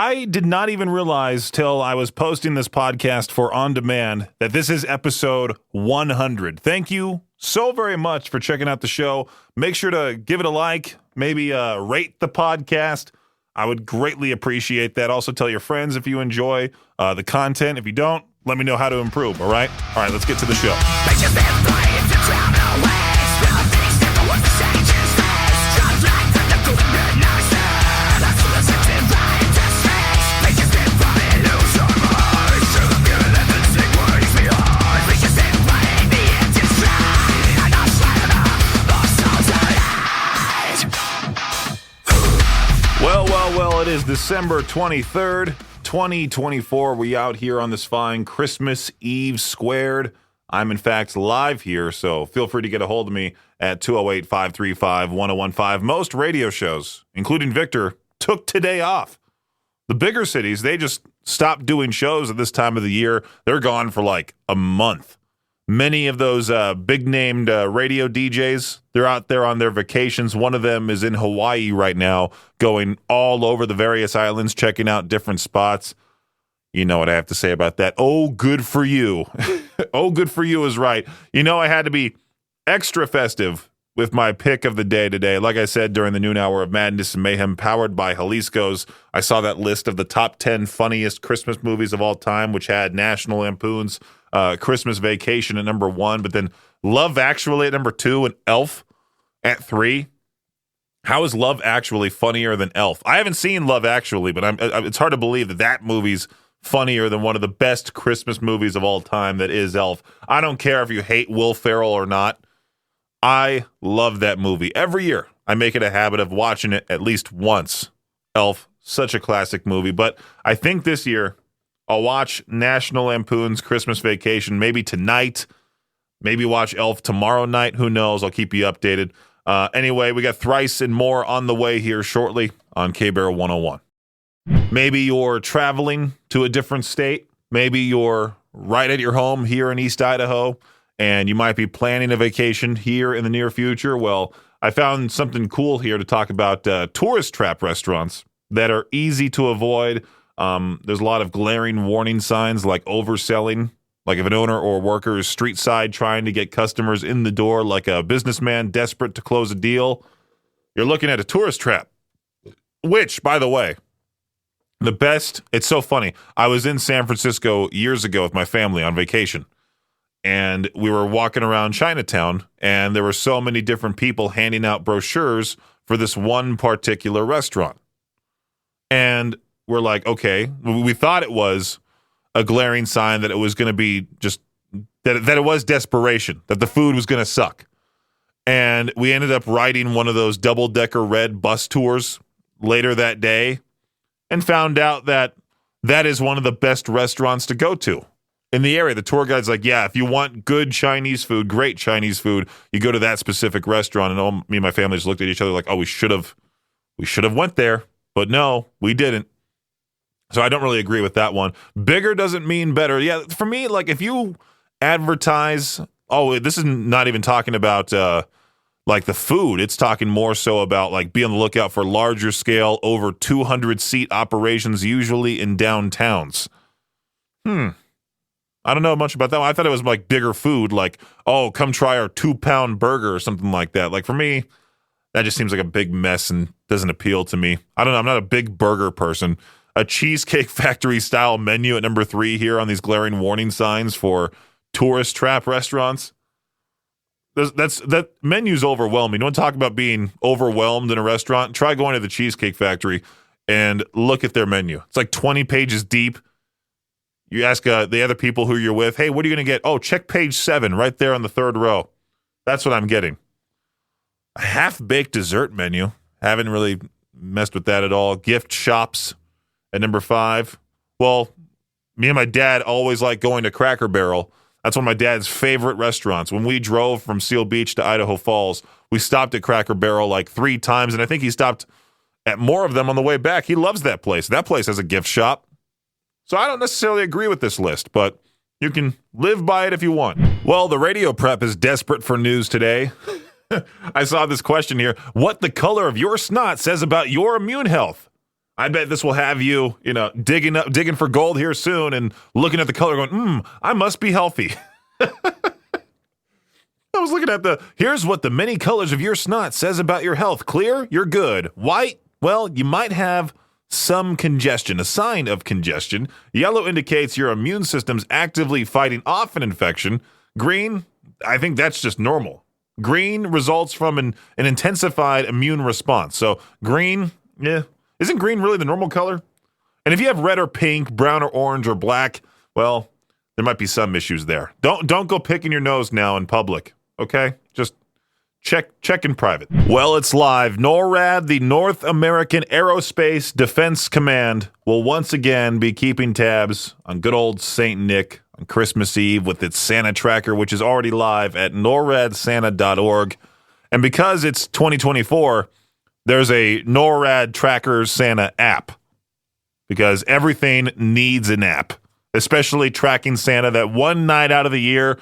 I did not even realize till I was posting this podcast for On Demand that this is episode 100. Thank you so very much for checking out the show. Make sure to give it a like, maybe rate the podcast. I would greatly appreciate that. Also tell your friends if you enjoy the content. If you don't, let me know how to improve, all right? All right, let's get to the show. Well, it is December 23rd, 2024. We out here on this fine Christmas Eve squared. I'm, in fact, live here, so feel free to get a hold of me at 208-535-1015. Most radio shows, including Victor, took today off. The bigger cities, they just stopped doing shows at this time of the year. They're gone for like a month. Many of those big-named radio DJs, they're out there on their vacations. One of them is in Hawaii right now, going all over the various islands, checking out different spots. You know what I have to say about that. Oh, good for you. Oh, good for you is right. You know, I had to be extra festive with my pick of the day today. Like I said, during the noon hour of Madness and Mayhem, powered by Jalisco's, I saw that list of the top 10 funniest Christmas movies of all time, which had National Lampoon's Christmas Vacation at number 1, but then Love Actually at number 2 and Elf at 3. How is Love Actually funnier than Elf? I haven't seen Love Actually, but it's hard to believe that movie's funnier than one of the best Christmas movies of all time, that is Elf. I don't care if you hate Will Ferrell or not. I love that movie. Every year, I make it a habit of watching it at least once. Elf, such a classic movie. But I think this year, I'll watch National Lampoon's Christmas Vacation maybe tonight. Maybe watch Elf tomorrow night. Who knows? I'll keep you updated. Anyway, we got Thrice and more on the way here shortly on K-Bear 101. Maybe you're traveling to a different state. Maybe you're right at your home here in East Idaho, and you might be planning a vacation here in the near future. Well, I found something cool here to talk about tourist trap restaurants that are easy to avoid. There's a lot of glaring warning signs like overselling, like if an owner or worker is street side trying to get customers in the door like a businessman desperate to close a deal, you're looking at a tourist trap. Which, by the way, it's so funny. I was in San Francisco years ago with my family on vacation, and we were walking around Chinatown, and there were so many different people handing out brochures for this one particular restaurant. And we're like, okay, we thought it was a glaring sign that it was going to be just, that it was desperation, that the food was going to suck. And we ended up riding one of those double-decker red bus tours later that day and found out that is one of the best restaurants to go to in the area. The tour guide's like, yeah, if you want good Chinese food, great Chinese food, you go to that specific restaurant. And me and my family just looked at each other like, oh, we should have went there. But no, we didn't. So I don't really agree with that one. Bigger doesn't mean better. Yeah, for me, like if you advertise, this is not even talking about like the food. It's talking more so about like be on the lookout for larger scale, over 200 seat operations, usually in downtowns. I don't know much about that one. I thought it was like bigger food, like, oh, come try our 2-pound burger or something like that. Like for me, that just seems like a big mess and doesn't appeal to me. I don't know. I'm not a big burger person. A Cheesecake Factory style menu at number 3 here on these glaring warning signs for tourist trap restaurants. That menu's overwhelming. You want to talk about being overwhelmed in a restaurant? Try going to the Cheesecake Factory and look at their menu. It's like 20 pages deep. You ask the other people who you're with, hey, what are you going to get? Oh, check page 7 right there on the 3rd row. That's what I'm getting. A half-baked dessert menu. Haven't really messed with that at all. Gift shops at number 5. Well, me and my dad always like going to Cracker Barrel. That's one of my dad's favorite restaurants. When we drove from Seal Beach to Idaho Falls, we stopped at Cracker Barrel like 3 times, and I think he stopped at more of them on the way back. He loves that place. That place has a gift shop. So I don't necessarily agree with this list, but you can live by it if you want. Well, the radio prep is desperate for news today. I saw this question here. What the color of your snot says about your immune health? I bet this will have you, digging for gold here soon and looking at the color going, I must be healthy. I was looking at here's what the many colors of your snot says about your health. Clear, you're good. White, well, you might have some congestion, a sign of congestion. Yellow indicates your immune system's actively fighting off an infection. Green, I think that's just normal. Green results from an intensified immune response. So green, isn't green really the normal color? And if you have red or pink, brown or orange or black, well, there might be some issues there. Don't go picking your nose now in public, okay? Just check in private. Well, it's live. NORAD, the North American Aerospace Defense Command, will once again be keeping tabs on good old St. Nick on Christmas Eve with its Santa tracker, which is already live at noradsanta.org. And because it's 2024, there's a NORAD Tracker Santa app, because everything needs an app, especially tracking Santa that one night out of the year.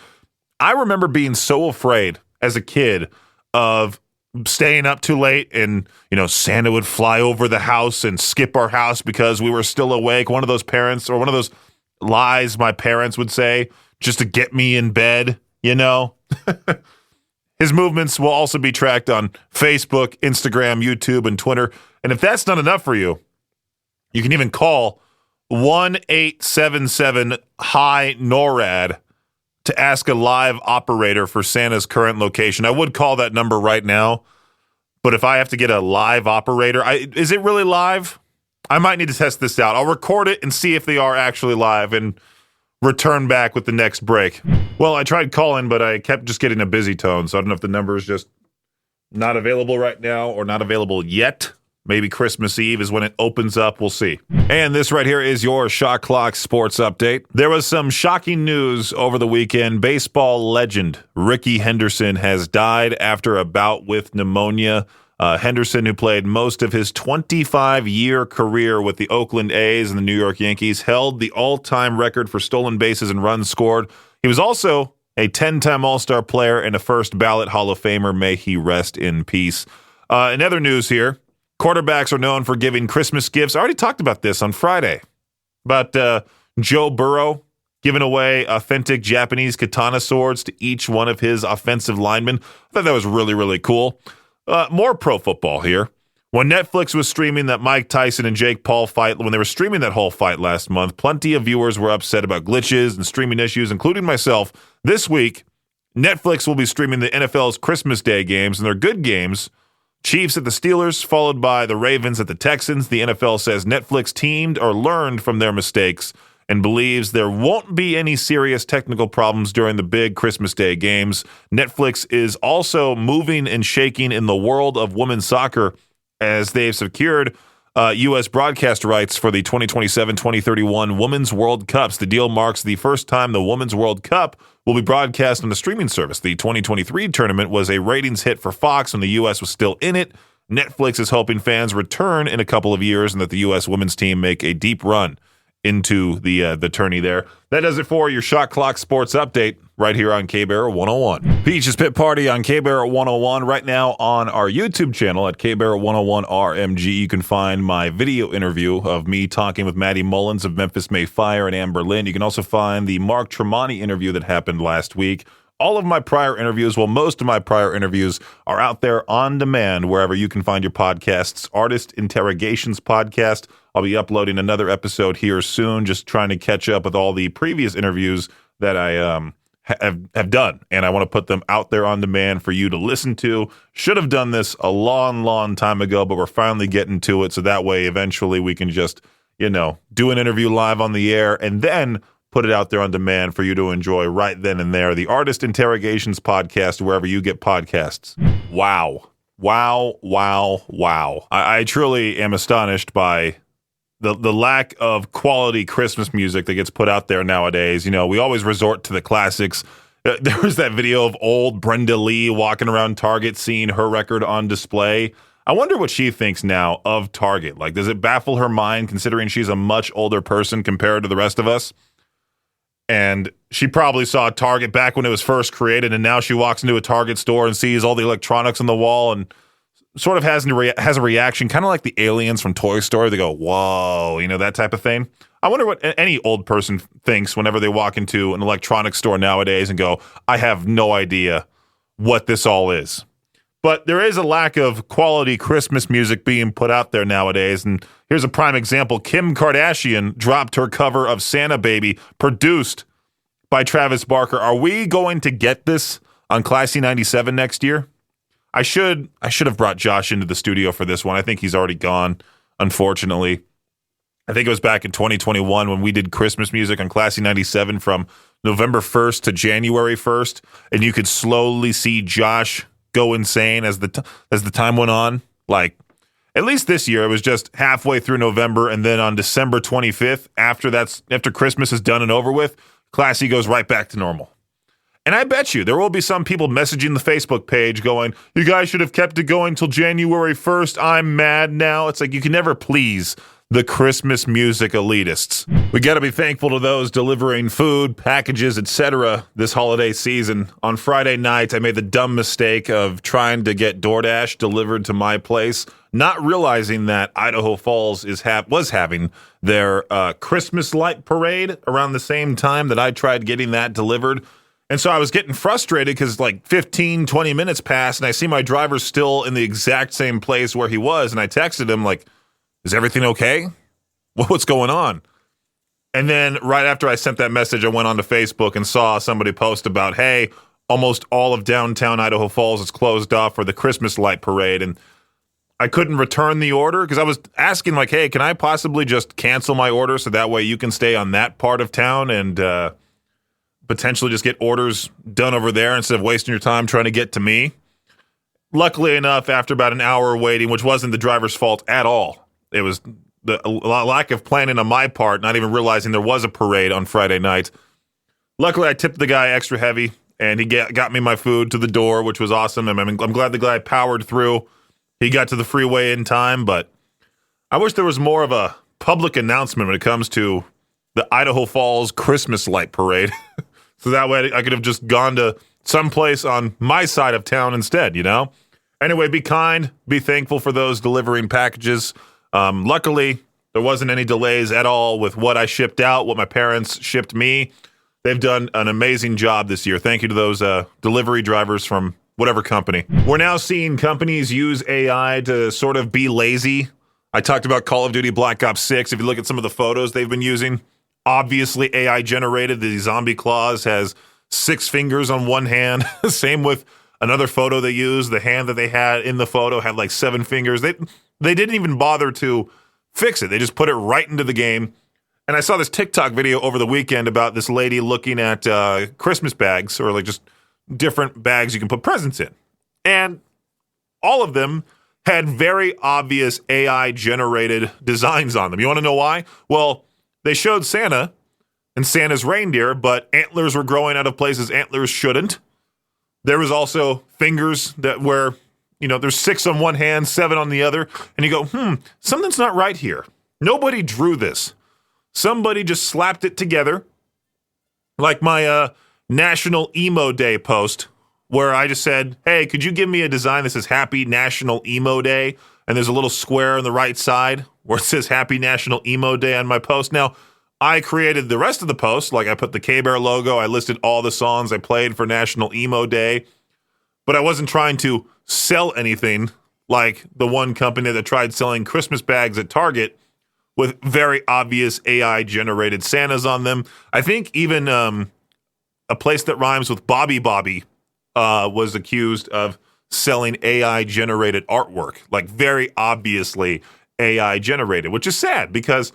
I remember being so afraid as a kid of staying up too late and, Santa would fly over the house and skip our house because we were still awake. One of those parents, or one of those lies my parents would say just to get me in bed, His movements will also be tracked on Facebook, Instagram, YouTube, and Twitter. And if that's not enough for you, you can even call 1-877-HI-NORAD to ask a live operator for Santa's current location. I would call that number right now, but if I have to get a live operator, is it really live? I might need to test this out. I'll record it and see if they are actually live and return back with the next break. Well, I tried calling, but I kept just getting a busy tone, so I don't know if the number is just not available right now or not available yet. Maybe Christmas Eve is when it opens up. We'll see. And this right here is your Shot Clock Sports Update. There was some shocking news over the weekend. Baseball legend Rickey Henderson has died after a bout with pneumonia. Henderson, who played most of his 25-year career with the Oakland A's and the New York Yankees, held the all-time record for stolen bases and runs scored. He was also a 10-time All-Star player and a first-ballot Hall of Famer. May he rest in peace. In other news here, quarterbacks are known for giving Christmas gifts. I already talked about this on Friday, about Joe Burrow giving away authentic Japanese katana swords to each one of his offensive linemen. I thought that was really, really cool. More pro football here. When Netflix was streaming that Mike Tyson and Jake Paul fight, when they were streaming that whole fight last month, plenty of viewers were upset about glitches and streaming issues, including myself. This week, Netflix will be streaming the NFL's Christmas Day games, and they're good games. Chiefs at the Steelers, followed by the Ravens at the Texans. The NFL says Netflix teamed or learned from their mistakes and believes there won't be any serious technical problems during the big Christmas Day games. Netflix is also moving and shaking in the world of women's soccer as they've secured U.S. broadcast rights for the 2027-2031 Women's World Cups. The deal marks the first time the Women's World Cup will be broadcast on a streaming service. The 2023 tournament was a ratings hit for Fox when the U.S. was still in it. Netflix is hoping fans return in a couple of years and that the U.S. women's team make a deep run into the tourney there. That does it for your Shot Clock Sports Update right here on K-Bear 101. Peaches Pit Party on K-Bear 101 right now on our YouTube channel at K-Bear 101 RMG. You can find my video interview of me talking with Maddie Mullins of Memphis May Fire and Amber Lynn. You can also find the Mark Tremonti interview that happened last week. All of my prior interviews, well, most of my prior interviews are out there on demand wherever you can find your podcasts. Artist Interrogations Podcast. I'll be uploading another episode here soon, just trying to catch up with all the previous interviews that I have done, and I want to put them out there on demand for you to listen to. Should have done this a long, long time ago, but we're finally getting to it, so that way eventually we can just, do an interview live on the air and then put it out there on demand for you to enjoy right then and there. The Artist Interrogations Podcast, wherever you get podcasts. Wow. I truly am astonished by the lack of quality Christmas music that gets put out there nowadays. We always resort to the classics. There was that video of old Brenda Lee walking around Target seeing her record on display. I wonder what she thinks now of Target. Like, does it baffle her mind considering she's a much older person compared to the rest of us? And she probably saw Target back when it was first created, and now she walks into a Target store and sees all the electronics on the wall and sort of has a reaction, kind of like the aliens from Toy Story. They go, "Whoa," that type of thing. I wonder what any old person thinks whenever they walk into an electronics store nowadays and go, "I have no idea what this all is." But there is a lack of quality Christmas music being put out there nowadays. And here's a prime example. Kim Kardashian dropped her cover of Santa Baby, produced by Travis Barker. Are we going to get this on Classy 97 next year? I should have brought Josh into the studio for this one. I think he's already gone, unfortunately. I think it was back in 2021 when we did Christmas music on Classy 97 from November 1st to January 1st, and you could slowly see Josh go insane as the time went on. Like, at least this year, it was just halfway through November, and then on December 25th, after Christmas is done and over with, Classy goes right back to normal. And I bet you there will be some people messaging the Facebook page going, "You guys should have kept it going till January 1st. I'm mad now." It's like you can never please the Christmas music elitists. We got to be thankful to those delivering food, packages, etc. this holiday season. On Friday night, I made the dumb mistake of trying to get DoorDash delivered to my place, not realizing that Idaho Falls was having their Christmas light parade around the same time that I tried getting that delivered. And so I was getting frustrated because like 15, 20 minutes passed, and I see my driver still in the exact same place where he was, and I texted him like, "Is everything okay? What's going on?" And then right after I sent that message, I went onto Facebook and saw somebody post about, "Hey, almost all of downtown Idaho Falls is closed off for the Christmas light parade." And I couldn't return the order because I was asking like, "Hey, can I possibly just cancel my order so that way you can stay on that part of town and potentially just get orders done over there instead of wasting your time trying to get to me?" Luckily enough, after about an hour waiting, which wasn't the driver's fault at all, it was the lack of planning on my part, not even realizing there was a parade on Friday night. Luckily, I tipped the guy extra heavy, and he got me my food to the door, which was awesome. I'm glad the guy powered through. He got to the freeway in time, but I wish there was more of a public announcement when it comes to the Idaho Falls Christmas light parade. So that way I could have just gone to someplace on my side of town instead, Anyway, be kind, be thankful for those delivering packages. Luckily, there wasn't any delays at all with what I shipped out, what my parents shipped me. They've done an amazing job this year. Thank you to those delivery drivers from whatever company. We're now seeing companies use AI to sort of be lazy. I talked about Call of Duty Black Ops 6. If you look at some of the photos they've been using, obviously AI generated. The zombie claws has 6 fingers on one hand. Same with another photo they used. The hand that they had in the photo had like 7 fingers. They didn't even bother to fix it. They just put it right into the game. And I saw this TikTok video over the weekend about this lady looking at Christmas bags, or like just different bags you can put presents in. And all of them had very obvious AI generated designs on them. You want to know why? Well, they showed Santa and Santa's reindeer, but antlers were growing out of places antlers shouldn't. There was also fingers that were, there's 6 on one hand, 7 on the other. And you go, something's not right here. Nobody drew this. Somebody just slapped it together. Like my National Emo Day post, where I just said, "Hey, could you give me a design that says Happy National Emo Day?" And there's a little square on the right side where it says Happy National Emo Day on my post. Now, I created the rest of the post, like I put the K-Bear logo, I listed all the songs I played for National Emo Day, but I wasn't trying to sell anything like the one company that tried selling Christmas bags at Target with very obvious AI-generated Santas on them. I think even a place that rhymes with Bobby Bobby was accused of selling AI-generated artwork, like very obviously AI-generated, which is sad because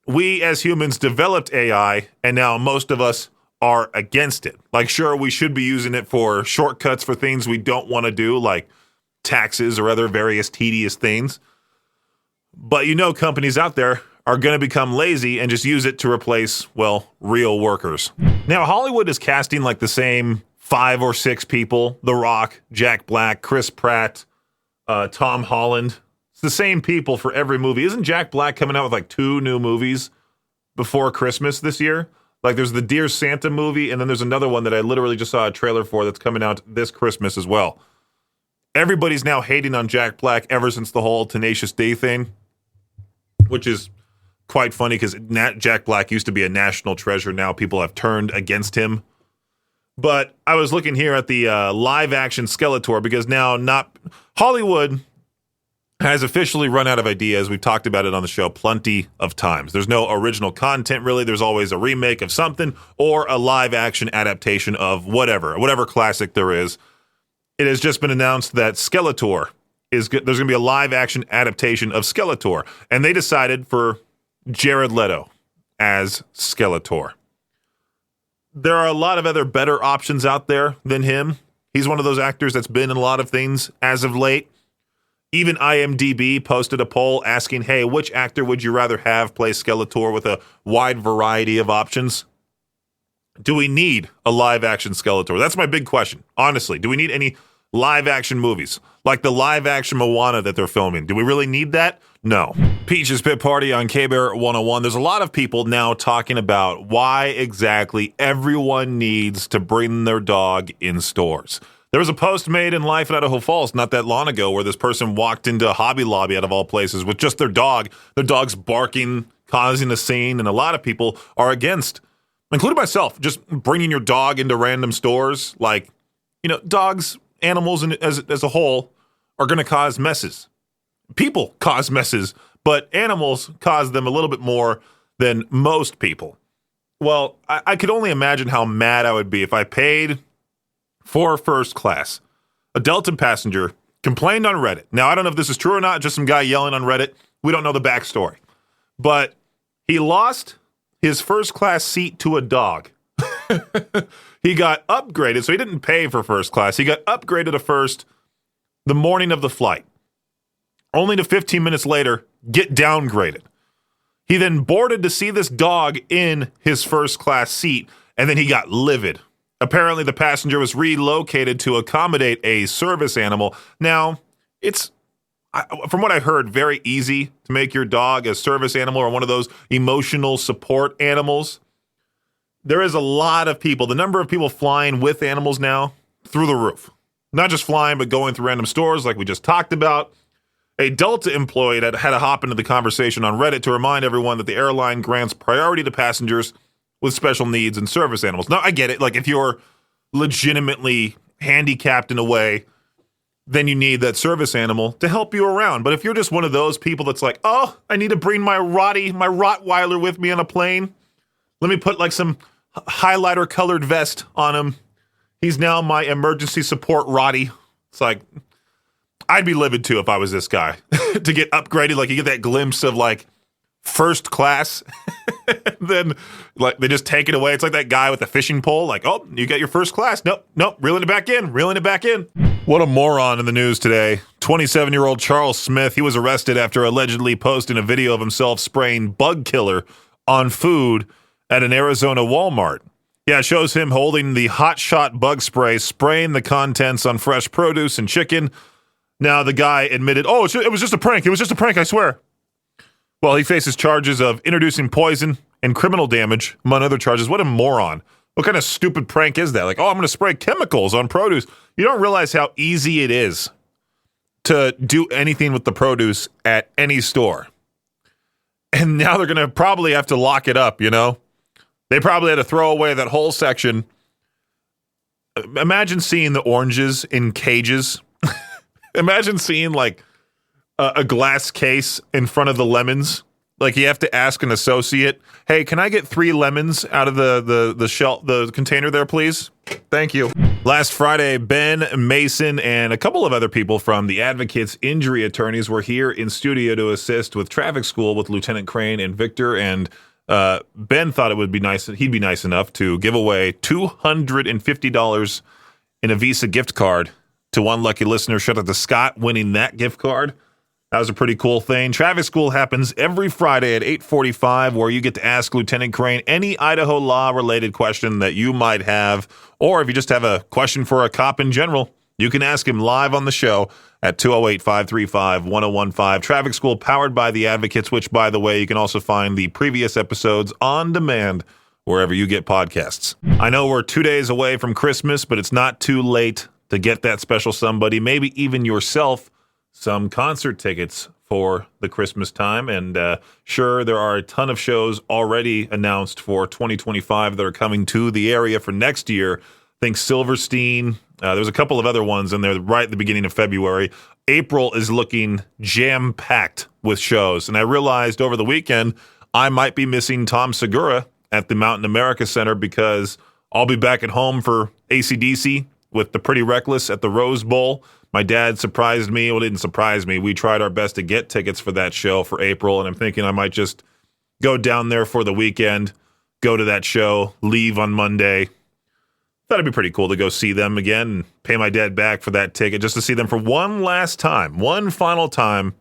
we as humans developed AI, and now most of us are against it. Like, sure, we should be using it for shortcuts for things we don't want to do, like taxes or other various tedious things. But companies out there are going to become lazy and just use it to replace, real workers. Now, Hollywood is casting like the same 5 or 6 people: The Rock, Jack Black, Chris Pratt, Tom Holland. It's the same people for every movie. Isn't Jack Black coming out with like 2 new movies before Christmas this year? Like there's the Dear Santa movie, and then there's another one that I literally just saw a trailer for that's coming out this Christmas as well. everybody's now hating on Jack Black ever since the whole Tenacious D thing, which is quite funny because Jack Black used to be a national treasure. Now people have turned against him. But I was looking here at the live-action Skeletor because now Hollywood has officially run out of ideas. We've talked about it on the show plenty of times. There's no original content, really. There's always a remake of something or a live-action adaptation of whatever classic there is. It has just been announced that Skeletor there's going to be a live-action adaptation of Skeletor. And they decided for Jared Leto as Skeletor. There are a lot of other better options out there than him. He's one of those actors that's been in a lot of things as of late. Even IMDb posted a poll asking, hey, which actor would you rather have play Skeletor, with a wide variety of options? Do we need a live-action Skeletor? That's my big question. Honestly, do we need any live-action movies? Like the live-action Moana that they're filming. Do we really need that? No. Peach's Pit Party on K-Bear 101. There's a lot of people now talking about why exactly everyone needs to bring their dog in stores. There was a post made in Life in Idaho Falls not that long ago where this person walked into Hobby Lobby, out of all places, with just their dog. Their dog's barking, causing a scene, and a lot of people are against, including myself, just bringing your dog into random stores. Like, dogs, animals as a whole are going to cause messes. People cause messes, but animals cause them a little bit more than most people. Well, I could only imagine how mad I would be if I paid for first class. A Delta passenger complained on Reddit. Now, I don't know if this is true or not, just some guy yelling on Reddit. We don't know the backstory. But he lost his first class seat to a dog. He got upgraded, so he didn't pay for first class. He got upgraded to first the morning of the flight, only to 15 minutes later get downgraded. He then boarded to see this dog in his first class seat, and then he got livid. Apparently, the passenger was relocated to accommodate a service animal. Now, it's, from what I heard, very easy to make your dog a service animal or one of those emotional support animals. There is a lot of people, the number of people flying with animals now, through the roof. Not just flying, but going through random stores like we just talked about. A Delta employee had to hop into the conversation on Reddit to remind everyone that the airline grants priority to passengers with special needs and service animals. Now, I get it. Like, if you're legitimately handicapped in a way, then you need that service animal to help you around. But if you're just one of those people that's like, oh, I need to bring my Rottweiler with me on a plane. Let me put like some highlighter colored vest on him. He's now my emergency support Rottie. It's like, I'd be livid too if I was this guy. To get upgraded, like you get that glimpse of like first class. Then like they just take it away. It's like that guy with the fishing pole. Like, oh, you got your first class. Nope, reeling it back in. What a moron in the news today. 27-year-old Charles Smith, he was arrested after allegedly posting a video of himself spraying bug killer on food at an Arizona Walmart. Yeah, it shows him holding the Hot Shot bug spray, spraying the contents on fresh produce and chicken. Now, the guy admitted, it was just a prank. It was just a prank, I swear. Well, he faces charges of introducing poison and criminal damage, among other charges. What a moron. What kind of stupid prank is that? Like, I'm going to spray chemicals on produce. You don't realize how easy it is to do anything with the produce at any store. And now they're going to probably have to lock it up, They probably had to throw away that whole section. Imagine seeing the oranges in cages. Imagine seeing like a glass case in front of the lemons. Like you have to ask an associate, hey, can I get 3 lemons out of the container there, please? Thank you. Last Friday, Ben, Mason, and a couple of other people from the Advocates Injury Attorneys were here in studio to assist with traffic school with Lieutenant Crane and Victor. And Ben thought it would be nice, he'd be nice enough to give away $250 in a Visa gift card to one lucky listener. Shout out to Scott winning that gift card. That was a pretty cool thing. Traffic school happens every Friday at 8:45, where you get to ask Lieutenant Crane any Idaho law-related question that you might have, or if you just have a question for a cop in general, you can ask him live on the show at 208-535-1015. Traffic school powered by the Advocates, which, by the way, you can also find the previous episodes on demand wherever you get podcasts. I know we're 2 days away from Christmas, but it's not too late to get that special somebody, maybe even yourself, some concert tickets for the Christmas time. And sure, there are a ton of shows already announced for 2025 that are coming to the area for next year. I think Silverstein, there's a couple of other ones in there right at the beginning of February. April is looking jam-packed with shows. And I realized over the weekend I might be missing Tom Segura at the Mountain America Center because I'll be back at home for AC/DC with the Pretty Reckless at the Rose Bowl. My dad surprised me. Well, didn't surprise me. We tried our best to get tickets for that show for April, and I'm thinking I might just go down there for the weekend, go to that show, leave on Monday. Thought it'd be pretty cool to go see them again and pay my dad back for that ticket just to see them for one last time, one final time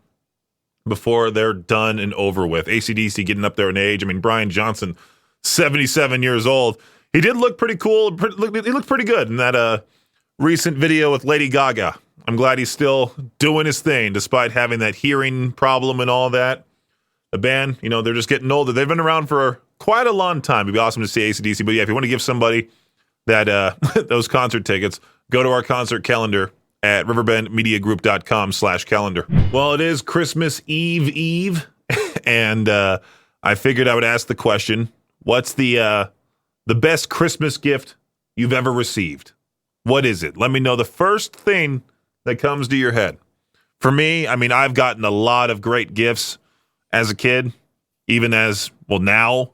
before they're done and over with. AC/DC getting up there in age. I mean, Brian Johnson, 77 years old. He did look pretty cool. He looked pretty good in that recent video with Lady Gaga. I'm glad he's still doing his thing despite having that hearing problem and all that. The band, they're just getting older. They've been around for quite a long time. It'd be awesome to see AC/DC. But yeah, if you want to give somebody that those concert tickets, go to our concert calendar at riverbendmediagroup.com/calendar. Well, it is Christmas Eve, and I figured I would ask the question, what's the best Christmas gift you've ever received? What is it? Let me know the first thing that comes to your head. For me, I mean, I've gotten a lot of great gifts as a kid, even now.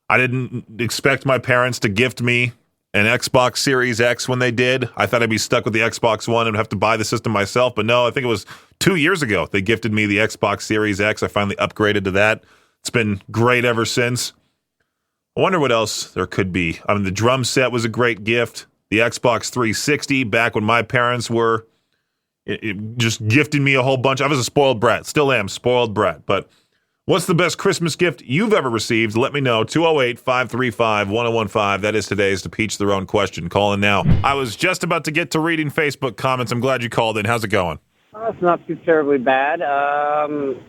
I didn't expect my parents to gift me an Xbox Series X when they did. I thought I'd be stuck with the Xbox One and have to buy the system myself. But no, I think it was 2 years ago they gifted me the Xbox Series X. I finally upgraded to that. It's been great ever since. I wonder what else there could be. I mean, the drum set was a great gift. The Xbox 360 back when my parents were just gifting me a whole bunch. I was a spoiled brat. Still am, spoiled brat. But what's the best Christmas gift you've ever received? Let me know. 208-535-1015. That is today's To Peach Their Own question. Call in now. I was just about to get to reading Facebook comments. I'm glad you called in. How's it going? It's not too terribly bad.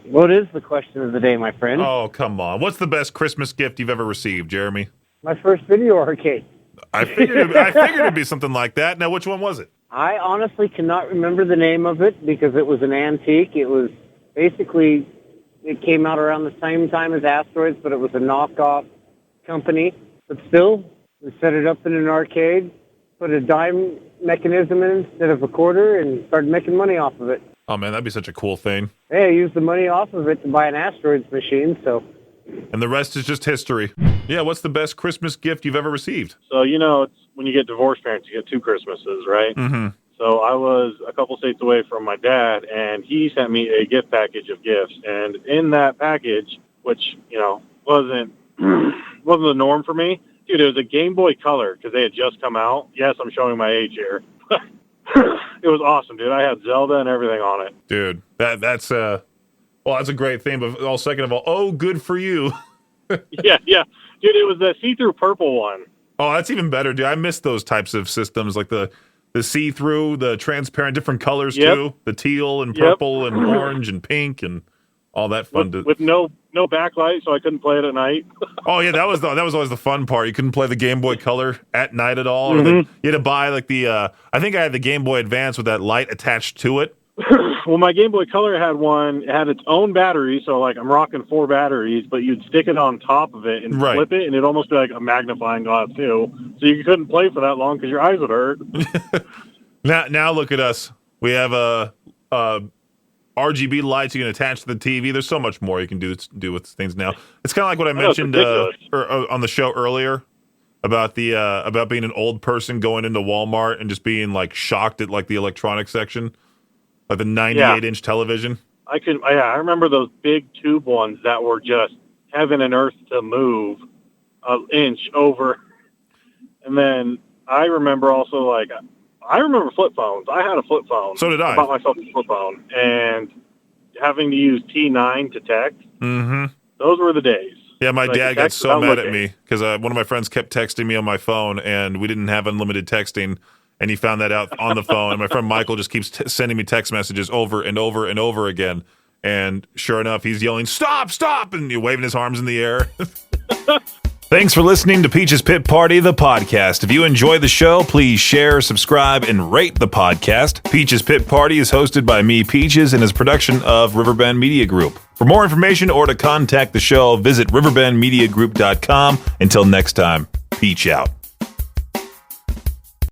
What is the question of the day, my friend? Oh, come on. What's the best Christmas gift you've ever received, Jeremy? My first video arcade. I figured it'd be something like that. Now, which one was it? I honestly cannot remember the name of it because it was an antique. It was basically, it came out around the same time as Asteroids, but it was a knockoff company. But still, we set it up in an arcade, put a dime mechanism in instead of a quarter, and started making money off of it. Oh, man, that'd be such a cool thing. Hey, I used the money off of it to buy an Asteroids machine, so... And the rest is just history. Yeah, what's the best Christmas gift you've ever received? So, it's when you get divorced parents, you get 2 Christmases, right? Mm-hmm. So I was a couple states away from my dad, and he sent me a gift package of gifts. And in that package, which, wasn't the norm for me, dude, it was a Game Boy Color because they had just come out. Yes, I'm showing my age here. It was awesome, dude. I had Zelda and everything on it. Dude, that's a great thing. But second of all, oh, good for you. Yeah. Dude, it was the see-through purple one. Oh, that's even better, dude. I miss those types of systems, like the see-through, the transparent, different colors too. The teal and purple and orange and pink and all that fun. With no backlight, so I couldn't play it at night. Oh yeah, that was always the fun part. You couldn't play the Game Boy Color at night at all. Mm-hmm. Or you had to buy like I think I had the Game Boy Advance with that light attached to it. Well, my Game Boy Color had one. It had its own battery, so like I'm rocking 4 batteries, but you'd stick it on top of it and flip it, and it'd almost be like a magnifying glass too. So you couldn't play for that long because your eyes would hurt. Now look at us. We have RGB lights you can attach to the TV. There's so much more you can do with things now. It's kind of like what I mentioned on the show earlier about about being an old person going into Walmart and just being like shocked at like the electronics section. Like the 98-inch television? I remember those big tube ones that were just heaven and earth to move an inch over. And then I remember also, I remember flip phones. I had a flip phone. So did I. I bought myself a flip phone. And having to use T9 to text, those were the days. Yeah, my dad got so mad at me because one of my friends kept texting me on my phone, and we didn't have unlimited texting. And he found that out on the phone. And my friend Michael just keeps sending me text messages over and over and over again. And sure enough, he's yelling, "Stop, stop!" And waving his arms in the air. Thanks for listening to Peach's Pit Party, the podcast. If you enjoy the show, please share, subscribe, and rate the podcast. Peach's Pit Party is hosted by me, Peaches, and is a production of Riverbend Media Group. For more information or to contact the show, visit riverbendmediagroup.com. Until next time, Peach out.